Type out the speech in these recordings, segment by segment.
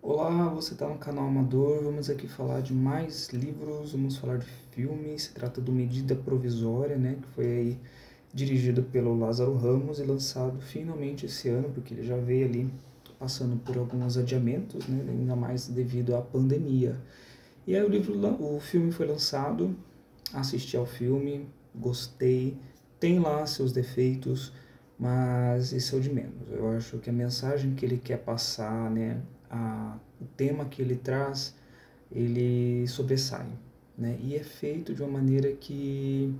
Olá, você está no canal Amador. Vamos aqui falar de mais livros, vamos falar de filmes. Se trata do Medida Provisória, né, que foi aí dirigido pelo Lázaro Ramos e lançado finalmente esse ano, porque ele já veio ali passando por alguns adiamentos, né, ainda mais devido à pandemia. E aí o filme foi lançado, assisti ao filme, gostei, tem lá seus defeitos, mas esse é o de menos. Eu acho que a mensagem que ele quer passar, né, o tema que ele traz, ele sobressai, né, e é feito de uma maneira que,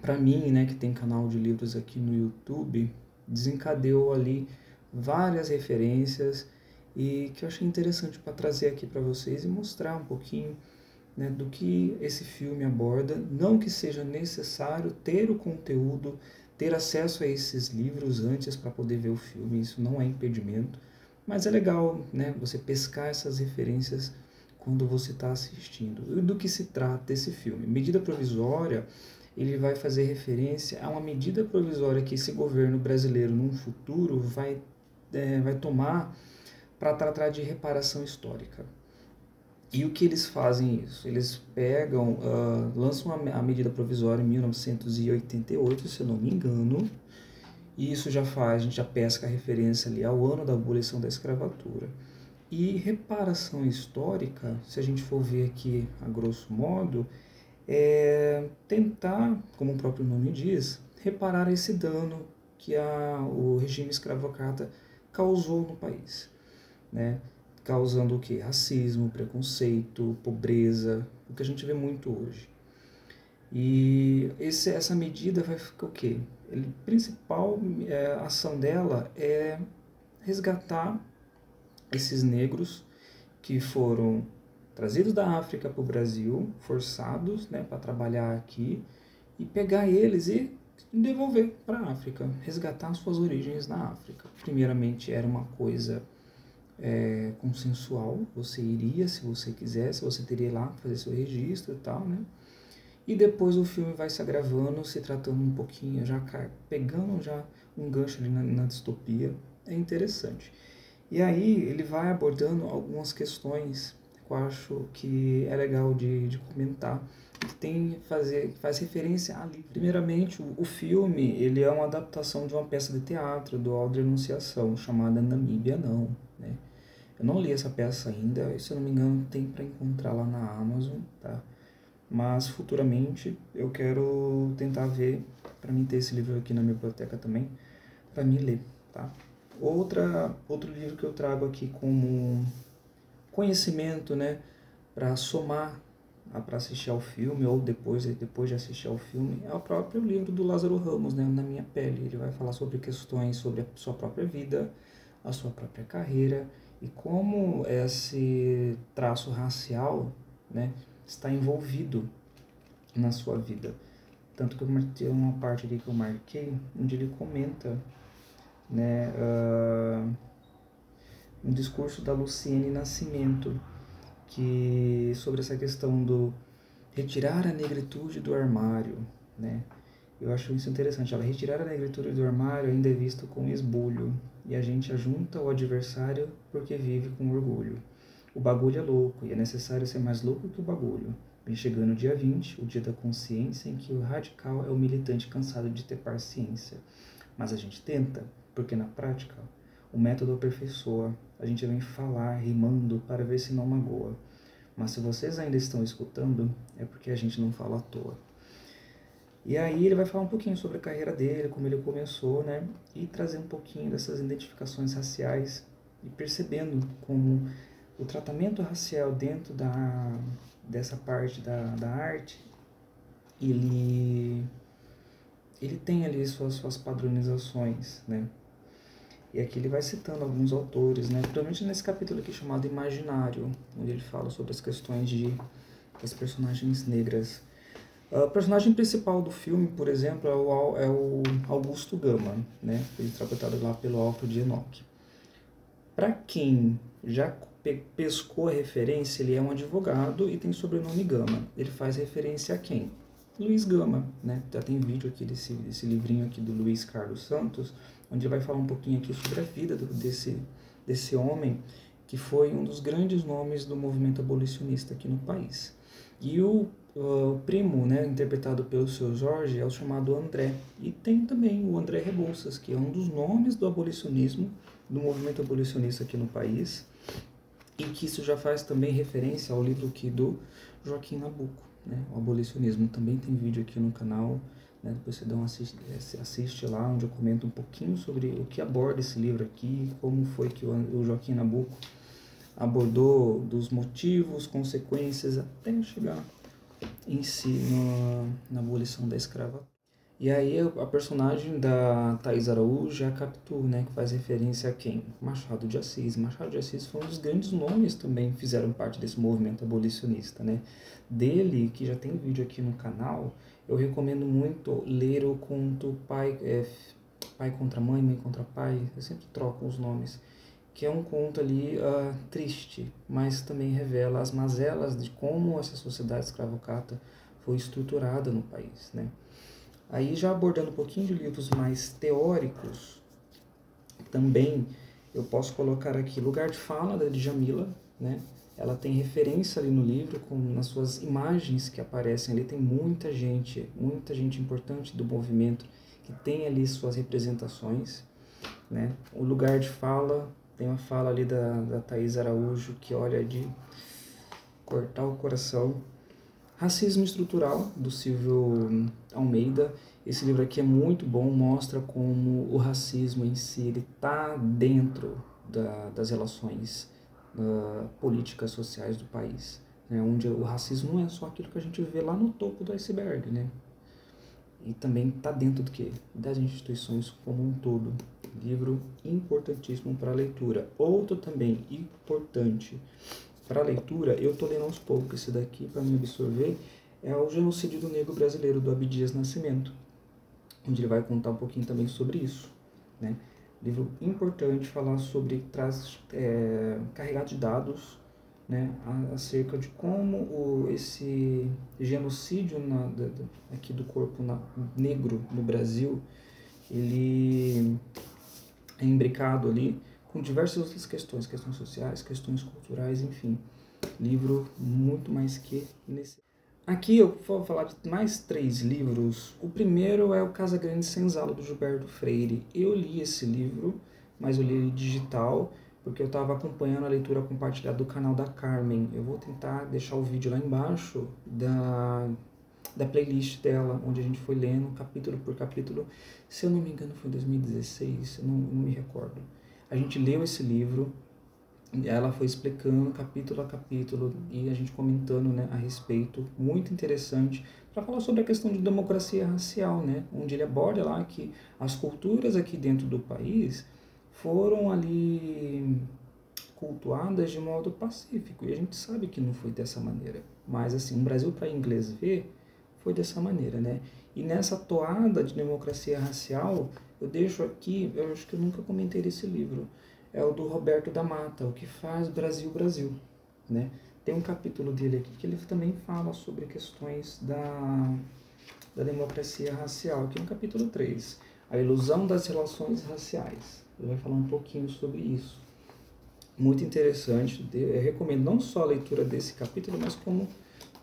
para mim, né, que tem canal de livros aqui no YouTube, desencadeou ali várias referências e que eu achei interessante para trazer aqui para vocês e mostrar um pouquinho, né, do que esse filme aborda. Não que seja necessário ter o conteúdo, ter acesso a esses livros antes para poder ver o filme, isso não é impedimento, mas é legal, né, você pescar essas referências quando você está assistindo. E do que se trata esse filme? Medida Provisória, ele vai fazer referência a uma medida provisória que esse governo brasileiro, num futuro, vai tomar para tratar de reparação histórica. E o que eles fazem isso? Eles pegam, lançam a medida provisória em 1988, se eu não me engano, e isso já faz, a gente já pesca a referência ali ao ano da abolição da escravatura. E reparação histórica, se a gente for ver aqui a grosso modo, é tentar, como o próprio nome diz, reparar esse dano que o regime escravocrata causou no país, né? Causando o que? Racismo, preconceito, pobreza, o que a gente vê muito hoje. E essa medida vai ficar o quê? A principal ação dela é resgatar esses negros que foram trazidos da África para o Brasil, forçados, né, para trabalhar aqui, e pegar eles e devolver para a África, resgatar suas origens na África. Primeiramente era uma coisa consensual, você iria se você quisesse, você teria lá que fazer seu registro e tal, né? E depois o filme vai se agravando, se tratando um pouquinho, já pegando já um gancho ali na distopia, é interessante. E aí ele vai abordando algumas questões que eu acho que é legal de comentar, que faz referência a livro. Primeiramente, o filme ele é uma adaptação de uma peça de teatro do Alder Anunciação, chamada Namíbia Não, né? Eu não li essa peça ainda, se eu não me engano tem para encontrar lá na Amazon, tá? Mas futuramente eu quero tentar ver, para mim ter esse livro aqui na minha biblioteca também, para mim ler, tá? Outro livro que eu trago aqui como conhecimento, né, para somar para assistir ao filme ou depois de assistir ao filme, é o próprio livro do Lázaro Ramos, né, Na Minha Pele. Ele vai falar sobre questões sobre a sua própria vida, a sua própria carreira e como esse traço racial, né, está envolvido na sua vida. Tanto que eu marquei uma parte ali que eu marquei, onde ele comenta, né, um discurso da Luciene Nascimento, que sobre essa questão do retirar a negritude do armário, né? Eu acho isso interessante. Ela retirar a negritude do armário ainda é visto com esbulho, e a gente ajunta o adversário porque vive com orgulho. O bagulho é louco, e é necessário ser mais louco que o bagulho. Vem chegando o dia 20, o dia da consciência, em que o radical é o militante cansado de ter paciência. Mas a gente tenta, porque na prática o método aperfeiçoa. A gente vem falar, rimando, para ver se não magoa. Mas se vocês ainda estão escutando, é porque a gente não fala à toa. E aí ele vai falar um pouquinho sobre a carreira dele, como ele começou, né? E trazer um pouquinho dessas identificações raciais e percebendo como o tratamento racial dentro dessa parte da arte, ele tem ali suas padronizações, né? E aqui ele vai citando alguns autores, né? Principalmente nesse capítulo aqui chamado Imaginário, onde ele fala sobre as questões das personagens negras. O personagem principal do filme, por exemplo, é o Augusto Gama, né? Ele é interpretado lá pelo Alfred Enoch. Para quem já pescou a referência, ele é um advogado e tem sobrenome Gama. Ele faz referência a quem? Luiz Gama, né? Já tem vídeo aqui desse livrinho aqui do Luiz Carlos Santos, onde ele vai falar um pouquinho aqui sobre a vida desse homem que foi um dos grandes nomes do movimento abolicionista aqui no país. E o primo, né, interpretado pelo Seu Jorge, é o chamado André. E tem também o André Rebouças, que é um dos nomes do abolicionismo, do movimento abolicionista aqui no país, e que isso já faz também referência ao livro aqui do Joaquim Nabuco, né, o abolicionismo. Também tem vídeo aqui no canal, né, depois você dá assiste lá, onde eu comento um pouquinho sobre o que aborda esse livro aqui, como foi que o Joaquim Nabuco abordou dos motivos, consequências, até chegar em si na abolição da escravatura. E aí a personagem da Thaís Araújo é a Capitu, né, que faz referência a quem? Machado de Assis. Machado de Assis foi um dos grandes nomes também que fizeram parte desse movimento abolicionista, né? Dele, que já tem vídeo aqui no canal, eu recomendo muito ler o conto Pai contra Mãe, Mãe contra Pai, eu sempre troco os nomes, que é um conto ali triste, mas também revela as mazelas de como essa sociedade escravocrata foi estruturada no país, né? Aí já abordando um pouquinho de livros mais teóricos, também eu posso colocar aqui Lugar de Fala, da Djamila, né? Ela tem referência ali no livro, nas suas imagens que aparecem ali, tem muita gente importante do movimento que tem ali suas representações, né? O Lugar de Fala, tem uma fala ali da Thaís Araújo que olha de cortar o coração. Racismo Estrutural, do Silvio Almeida. Esse livro aqui é muito bom, mostra como o racismo em si está dentro das relações políticas sociais do país, né? Onde o racismo não é só aquilo que a gente vê lá no topo do iceberg, né? E também está dentro do quê? Das instituições como um todo. Livro importantíssimo para a leitura. Outro também importante para a leitura, eu estou lendo aos poucos esse daqui para me absorver, é o Genocídio do Negro Brasileiro, do Abdias Nascimento, onde ele vai contar um pouquinho também sobre isso, né? Livro importante, falar sobre, carregado de dados, né, acerca de como esse genocídio aqui do corpo negro no Brasil, ele é imbricado ali com diversas outras questões sociais, questões culturais, enfim. Livro muito mais que nesse. Aqui eu vou falar de mais 3 livros. O primeiro é o Casa Grande Senzala, do Gilberto Freire. Eu li esse livro, mas eu li ele digital, porque eu estava acompanhando a leitura compartilhada do canal da Carmen. Eu vou tentar deixar o vídeo lá embaixo da playlist dela, onde a gente foi lendo capítulo por capítulo. Se eu não me engano foi em 2016, eu não me recordo. A gente leu esse livro, ela foi explicando capítulo a capítulo e a gente comentando, né, a respeito, muito interessante, para falar sobre a questão de democracia racial, né, onde ele aborda lá que as culturas aqui dentro do país foram ali cultuadas de modo pacífico, e a gente sabe que não foi dessa maneira, mas assim, um Brasil para inglês ver foi dessa maneira, né, e nessa toada de democracia racial, eu deixo aqui, eu acho que eu nunca comentei desse livro, é o do Roberto da Mata, O que faz Brasil, Brasil, né? Tem um capítulo dele aqui que ele também fala sobre questões da democracia racial, que é no capítulo 3, a ilusão das relações raciais. Ele vai falar um pouquinho sobre isso. Muito interessante, eu recomendo não só a leitura desse capítulo, mas como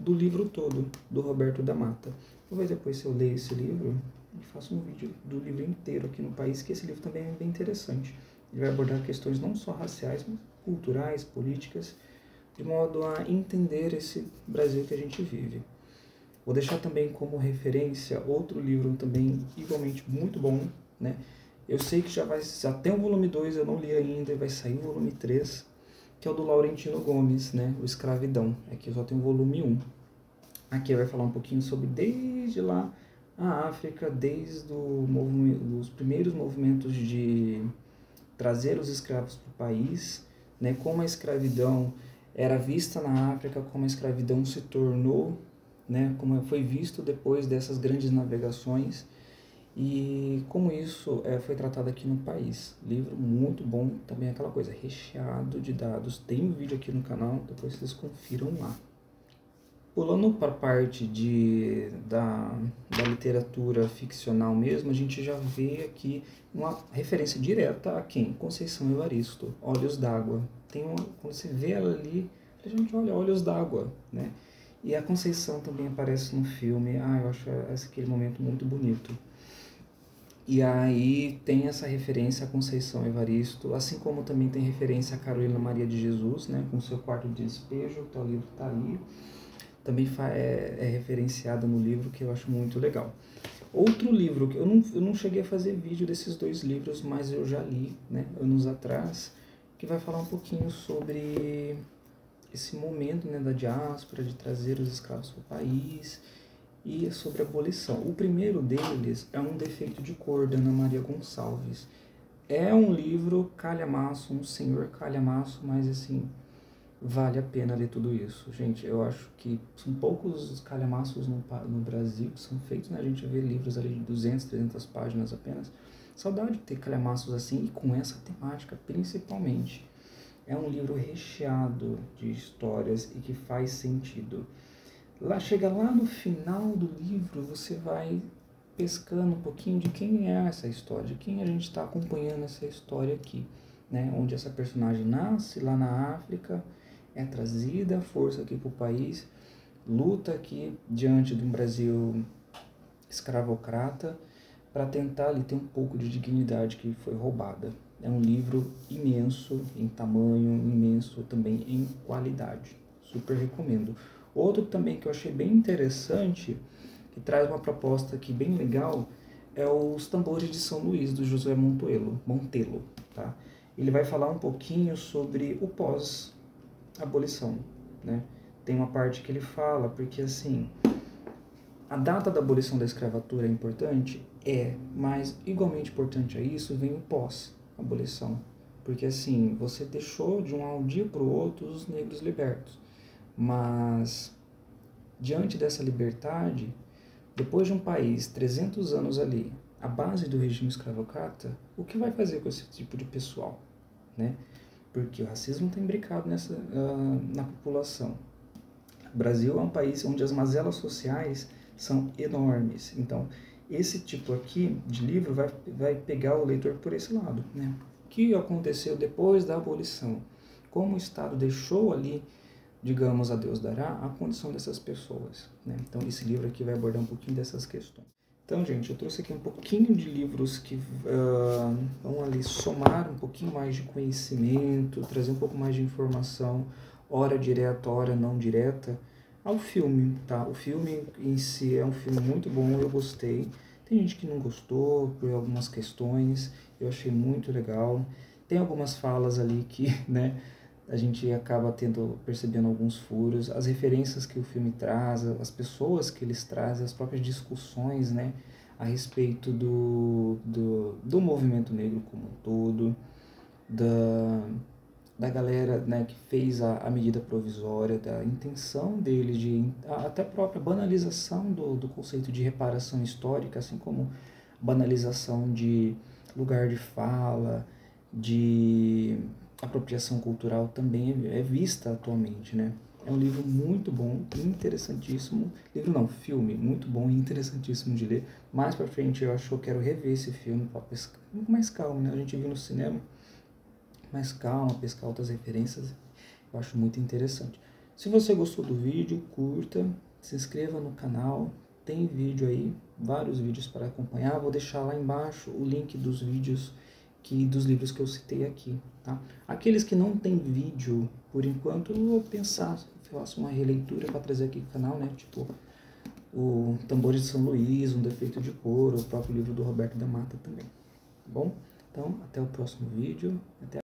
do livro todo, do Roberto da Mata. Eu vou depois, se eu leio esse livro, e faço um vídeo do livro inteiro aqui no país, que esse livro também é bem interessante. Ele vai abordar questões não só raciais, mas culturais, políticas, de modo a entender esse Brasil que a gente vive. Vou deixar também como referência outro livro também igualmente muito bom, né? Eu sei que já tem o volume 2, eu não li ainda, e vai sair o volume 3, que é o do Laurentino Gomes, né? O Escravidão. Aqui só tem o volume 1. Aqui vai falar um pouquinho sobre desde lá a África, desde os primeiros movimentos de trazer os escravos para o país, né, como a escravidão era vista na África, como a escravidão se tornou, né, como foi visto depois dessas grandes navegações e como isso foi tratado aqui no país. Livro muito bom, também aquela coisa, recheado de dados. Tem um vídeo aqui no canal, depois vocês confiram lá. Pulando para a parte da literatura ficcional mesmo, a gente já vê aqui uma referência direta a quem? Conceição Evaristo, Olhos d'Água. Quando você vê ela ali, a gente olha Olhos d'Água, né? E a Conceição também aparece no filme. Eu acho aquele momento muito bonito. E aí tem essa referência a Conceição Evaristo, assim como também tem referência a Carolina Maria de Jesus, né? Com seu quarto de despejo, o livro está aí. Também é referenciada no livro, que eu acho muito legal. Outro livro, que eu não cheguei a fazer vídeo desses dois livros, mas eu já li, né, anos atrás, que vai falar um pouquinho sobre esse momento, né, da diáspora, de trazer os escravos para o país, e sobre a abolição. O primeiro deles é Um Defeito de Cor, da Ana Maria Gonçalves. É um livro calhamaço, um senhor calhamaço, mas assim, vale a pena ler tudo isso. Gente, eu acho que são poucos os calhamaços no Brasil que são feitos, né? A gente vê livros ali de 200, 300 páginas apenas. Saudade de ter calhamaços assim e com essa temática, principalmente. É um livro recheado de histórias e que faz sentido. Chega lá no final do livro, você vai pescando um pouquinho de quem é essa história, de quem a gente está acompanhando essa história aqui, né? Onde essa personagem nasce lá na África, é trazida à força aqui para o país, luta aqui diante de um Brasil escravocrata para tentar ali ter um pouco de dignidade que foi roubada. É um livro imenso em tamanho, imenso também em qualidade. Super recomendo. Outro também que eu achei bem interessante, que traz uma proposta aqui bem legal, é Os Tambores de São Luís, do José Montelo, tá? Ele vai falar um pouquinho sobre o pós-abolição, né? Tem uma parte que ele fala, porque assim, a data da abolição da escravatura é importante? Mas igualmente importante a isso vem o pós-abolição. Porque assim, você deixou de um dia para o outro os negros libertos. Mas, diante dessa liberdade, depois de um país 300 anos ali, à base do regime escravocrata, o que vai fazer com esse tipo de pessoal, né? Porque o racismo está imbricado na população. O Brasil é um país onde as mazelas sociais são enormes. Então, esse tipo aqui de livro vai pegar o leitor por esse lado, né? O que aconteceu depois da abolição? Como o Estado deixou ali, digamos, a Deus dará, a condição dessas pessoas, né? Então, esse livro aqui vai abordar um pouquinho dessas questões. Então, gente, eu trouxe aqui um pouquinho de livros que vão ali somar um pouquinho mais de conhecimento, trazer um pouco mais de informação, hora direta, hora não direta, ao filme, tá? O filme em si é um filme muito bom, eu gostei. Tem gente que não gostou por algumas questões, eu achei muito legal. Tem algumas falas ali que, né, a gente acaba percebendo alguns furos, as referências que o filme traz, as pessoas que eles trazem, as próprias discussões, né, a respeito do movimento negro como um todo, da galera, né, que fez a medida provisória, da intenção deles, até a própria banalização do conceito de reparação histórica, assim como banalização de lugar de fala, de apropriação cultural também é vista atualmente, né? É um livro muito bom, interessantíssimo. Livro não, filme, muito bom e interessantíssimo de ler. Mais pra frente eu acho que eu quero rever esse filme com mais calma, né? A gente viu no cinema, mais calma, pescar outras referências. Eu acho muito interessante. Se você gostou do vídeo, curta, se inscreva no canal. Tem vídeo aí, vários vídeos para acompanhar. Vou deixar lá embaixo o link dos vídeos dos livros que eu citei aqui, tá? Aqueles que não tem vídeo, por enquanto, eu vou pensar, faço uma releitura para trazer aqui no canal, né? Tipo, o Tambores de São Luís, Um Defeito de Cor, o próprio livro do Roberto da Mata também, tá bom? Então, até o próximo vídeo.